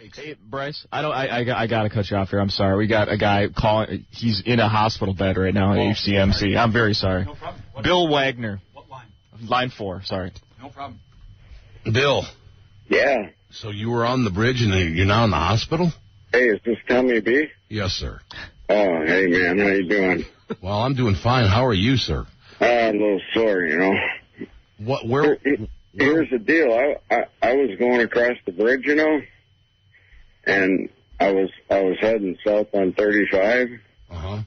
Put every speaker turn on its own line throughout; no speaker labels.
bikes.
Hey, Bryce, I got to cut you off here. I'm sorry. We got a guy calling. He's in a hospital bed right now at HCMC. I'm very sorry.
No problem.
Bill Wagner.
What line?
Line 4, sorry.
No problem.
Bill.
Yeah.
So you were on the bridge and you're now in the hospital?
Hey, is this Tommy B?
Yes, sir.
Oh, hey, man. How you doing?
Well, I'm doing fine. How are you, sir?
A little sore, you know. Here's the deal. I was going across the bridge, you know, and I was heading south on 35.
Uh-huh.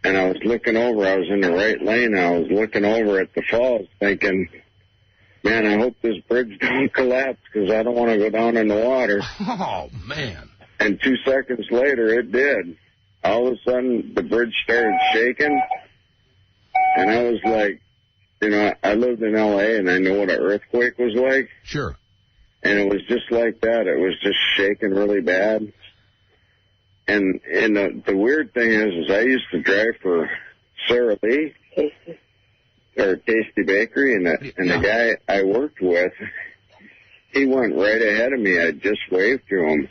And I was looking over. I was in the right lane. I was looking over at the falls thinking, man, I hope this bridge don't collapse because I don't want to go down in the water.
Oh, man.
And 2 seconds later, it did. All of a sudden, the bridge started shaking. And I was like, you know, I lived in L.A. and I know what an earthquake was like.
Sure.
And it was just like that. It was just shaking really bad. And the weird thing is I used to drive for Sara Lee, or Tasty Bakery, and the guy I worked with, he went right ahead of me. I just waved to him.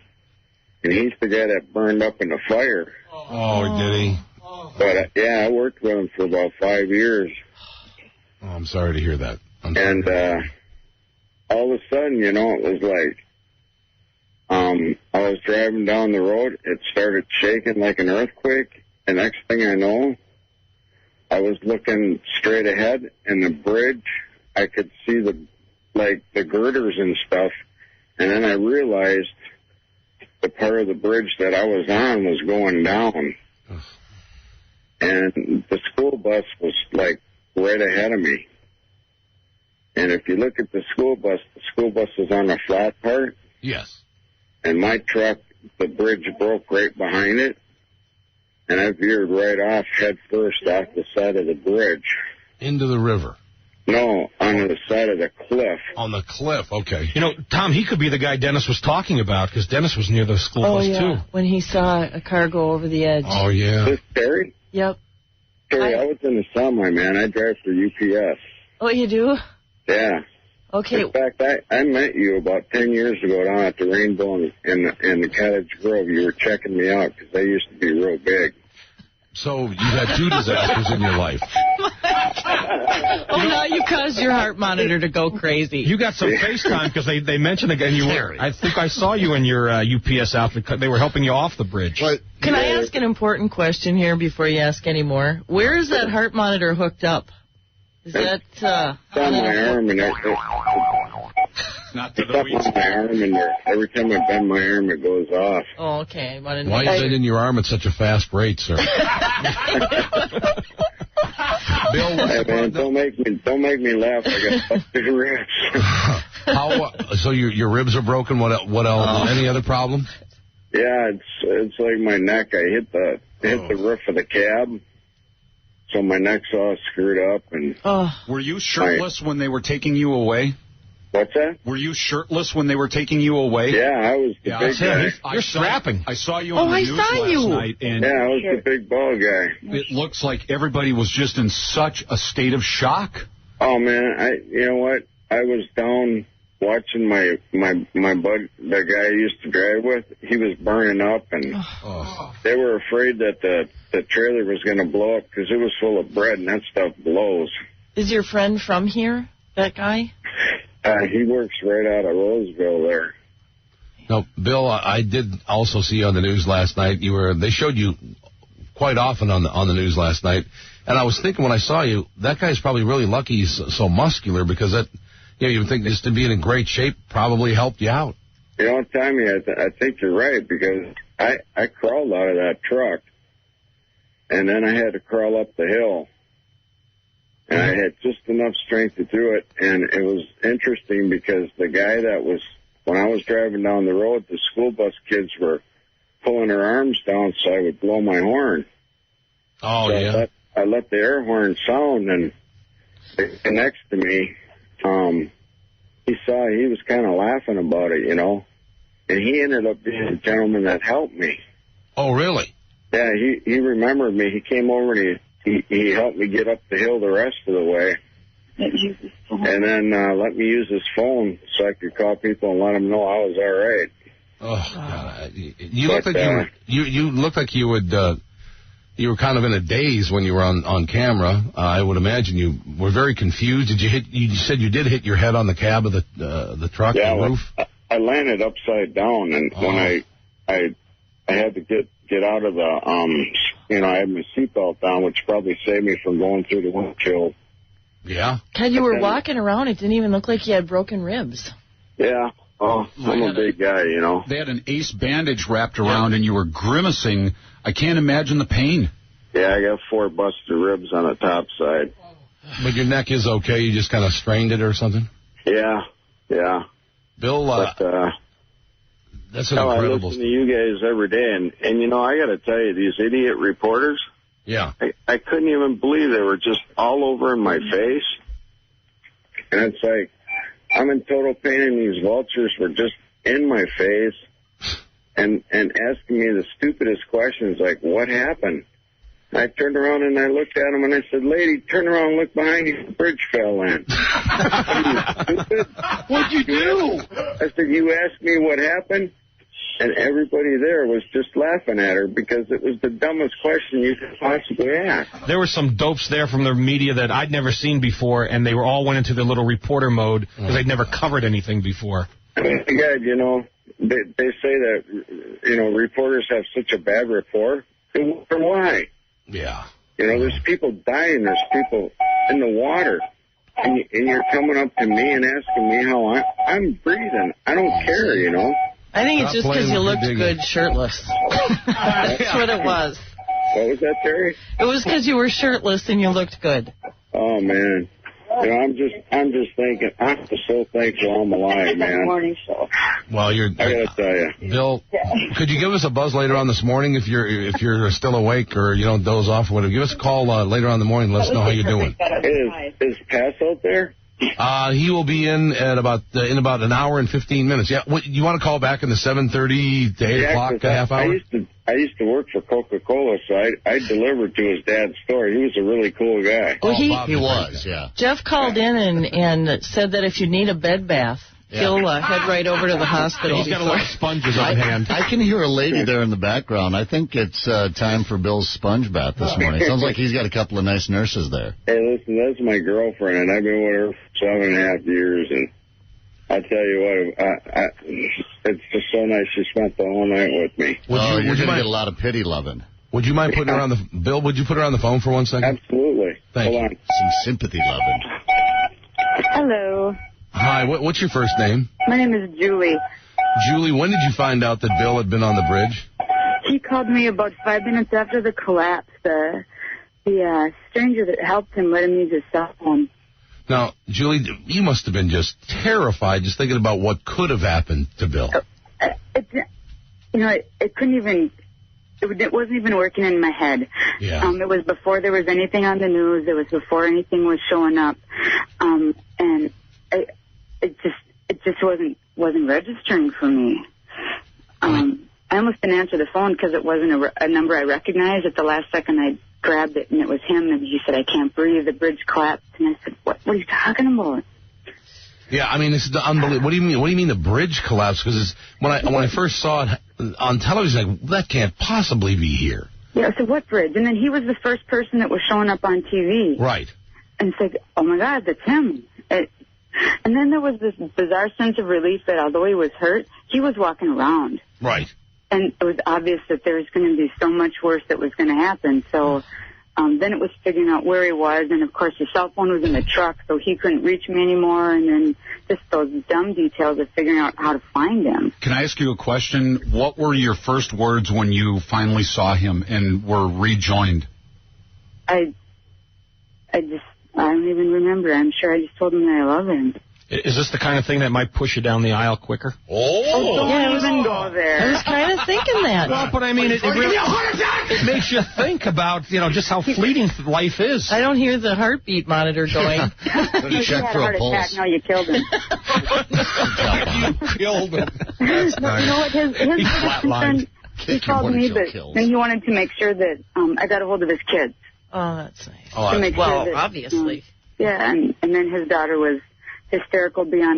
And he's the guy that burned up in the fire.
Oh, did he?
But, I worked with him for about 5 years.
Oh, I'm sorry to hear that.
And all of a sudden, you know, it was like I was driving down the road. It started shaking like an earthquake. And next thing I know, I was looking straight ahead, and the bridge, I could see the girders and stuff. And then I realized the part of the bridge that I was on was going down. And the school bus was, like, right ahead of me. And if you look at the school bus is on the flat part.
Yes.
And my truck, the bridge broke right behind it. And I veered right off head first off the side of the bridge.
Into the river?
No, on the side of the cliff.
On the cliff, okay.
You know, Tom, he could be the guy Dennis was talking about, because Dennis was near the school bus, too.
When he saw a car go over the edge.
Oh, yeah.
This Terry?
Yep.
Terry, I was in the semi, man. I drive for UPS.
Oh, you do?
Yeah.
Okay.
In fact, I met you about 10 years ago down at the Rainbow in the Cottage Grove. You were checking me out because I used to be real big.
So you've had 2 disasters in your life.
Oh, now you caused your heart monitor to go crazy.
You got some FaceTime because they mentioned again you were. I think I saw you in your UPS outfit. They were helping you off the bridge.
Can I ask an important question here before you ask any more? Where is that heart monitor hooked up? Is that
on my arm and
Not to
it's
the
up
weeds.
on my arm, and every time I bend my arm, it goes off.
Oh, okay.
Why is it in your arm at such a fast rate, sir? Bill,
Hey, man, don't make me laugh. I got busted ribs.
So your ribs are broken? What else? Any other problem?
Yeah, it's like my neck. I hit the roof of the cab, so my neck's all screwed up. And
Were you shirtless when they were taking you away?
What's that?
Were you shirtless when they were taking you away?
Yeah, I was the big guy.
You're strapping. I saw you on the news last night. And
yeah, I was the big ball guy.
It looks like everybody was just in such a state of shock.
Oh, man, you know what? I was down watching my bud, the guy I used to drive with. He was burning up, and they were afraid that the trailer was going to blow up because it was full of bread, and that stuff blows.
Is your friend from here, that guy?
He works right out of Roseville there.
No, Bill, I did also see you on the news last night. They showed you quite often on the news last night, and I was thinking when I saw you, that guy's probably really lucky he's so muscular, because you would think just to be in great shape probably helped you out.
You know, Tommy, I think you're right, because I crawled out of that truck, and then I had to crawl up the hill. And I had just enough strength to do it. And it was interesting because the guy when I was driving down the road, the school bus kids were pulling their arms down so I would blow my horn.
Oh,
so
yeah.
I let the air horn sound, and the guy next to me, he was kind of laughing about it, you know. And he ended up being the gentleman that helped me.
Oh, really?
Yeah, he remembered me. He came over and he helped me get up the hill the rest of the way. And then let me use his phone so I could call people and let them know I was all right.
Oh, God. You look like you look like you would. You were kind of in a daze when you were on camera. I would imagine you were very confused. Did you hit? You said you did hit your head on the cab of the truck, the roof.
I landed upside down, and when I had to get out of the I had my seatbelt down, which probably saved me from going through the windshield.
Yeah.
God, you were walking around. It didn't even look like you had broken ribs.
Yeah. Oh, I'm a big guy, you know.
They had an ace bandage wrapped around, and you were grimacing. I can't imagine the pain.
Yeah, I got 4 busted ribs on the top side.
But your neck is okay? You just kind of strained it or something?
Yeah.
Bill, that's an incredible...
I listen to you guys every day, and I got to tell you, these idiot reporters,
yeah,
I couldn't even believe they were just all over in my face. And it's like, I'm in total pain, and these vultures were just in my face and asking me the stupidest questions, like, what happened? I turned around and I looked at him and I said, lady, turn around and look behind you. The bridge fell in. Are you stupid?
What'd you do?
I said, you asked me what happened? And everybody there was just laughing at her because it was the dumbest question you could possibly ask.
There were some dopes there from the media that I'd never seen before, and they all went into their little reporter mode because they'd never covered anything before.
I mean, God, they say that, reporters have such a bad rapport. For why?
Yeah.
There's people dying. There's people in the water. And you're coming up to me and asking me how I'm breathing. I don't care,
I think it's just because you looked good shirtless. That's what it was.
What was that, Terry?
It was because you were shirtless and you looked good.
Oh, man. I'm just thinking, I'm so thankful I'm alive, man.
Well, I
gotta tell you,
Bill, could you give us a buzz later on this morning if you're still awake or you don't doze off or whatever? Give us a call later on in the morning. Let us know how you're doing.
Is Pass out there?
He will be in about an hour and 15 minutes. Yeah, you want to call back in the 7:30 to 8 o'clock, a half hour?
I used to work for Coca-Cola, so I delivered to his dad's store. He was a really cool guy.
Well, he
was, yeah.
Jeff called in and said that if you need a bed bath, he'll head right over to the hospital.
He's got a lot of sponges on hand.
I can hear a lady there in the background. I think it's time for Bill's sponge bath this morning. Sounds like he's got a couple of nice nurses there.
Hey, listen, that's my girlfriend, and I've been with her for 7.5 years, and I tell you what, it's just so nice she spent the whole night with me.
You're going to get a lot of pity loving.
Would you mind putting her on Bill, would you put her on the phone for 1 second?
Absolutely.
Thank you.
Hold on.
Some sympathy loving.
Hello.
Hi, what's your first name?
My name is Julie.
Julie, when did you find out that Bill had been on the bridge?
He called me about 5 minutes after the collapse. The stranger that helped him let him use his cell phone.
Now, Julie, you must have been just terrified just thinking about what could have happened to Bill.
It couldn't even... It wasn't even working in my head.
Yeah.
It was before there was anything on the news. It was before anything was showing up. And it just wasn't registering for me. I almost didn't answer the phone because it wasn't a number I recognized. At the last second, I grabbed it, and it was him. And he said, "I can't breathe. The bridge collapsed." And I said, "What are you talking about?"
Yeah, I mean, it's unbelievable. What do you mean the bridge collapsed? Because when I first saw it on television, like, that can't possibly be here.
Yeah, so what bridge? And then he was the first person that was showing up on TV.
Right.
And it's like, oh my God, that's him. And then there was this bizarre sense of relief that although he was hurt, he was walking around.
Right.
And it was obvious that there was going to be so much worse that was going to happen. So then it was figuring out where he was. And, of course, his cell phone was in the truck, so he couldn't reach me anymore. And then just those dumb details of figuring out how to find him.
Can I ask you a question? What were your first words when you finally saw him and were rejoined?
I don't even remember. I'm sure I just told him that I love him.
Is this the kind of thing that might push you down the aisle quicker?
Don't even go there.
I was kind of thinking that.
Well, but I mean, it really it makes you think about, just how fleeting life is.
I don't hear the heartbeat monitor going.
You check for a pulse.
Attack. No, you killed him.
You killed him. That's nice.
You know what? His biggest concern, he called me, but then he wanted to make sure that I got a hold of his kids.
Oh, that's nice.
To make sure that,
obviously.
Yeah, and then his daughter was hysterical beyond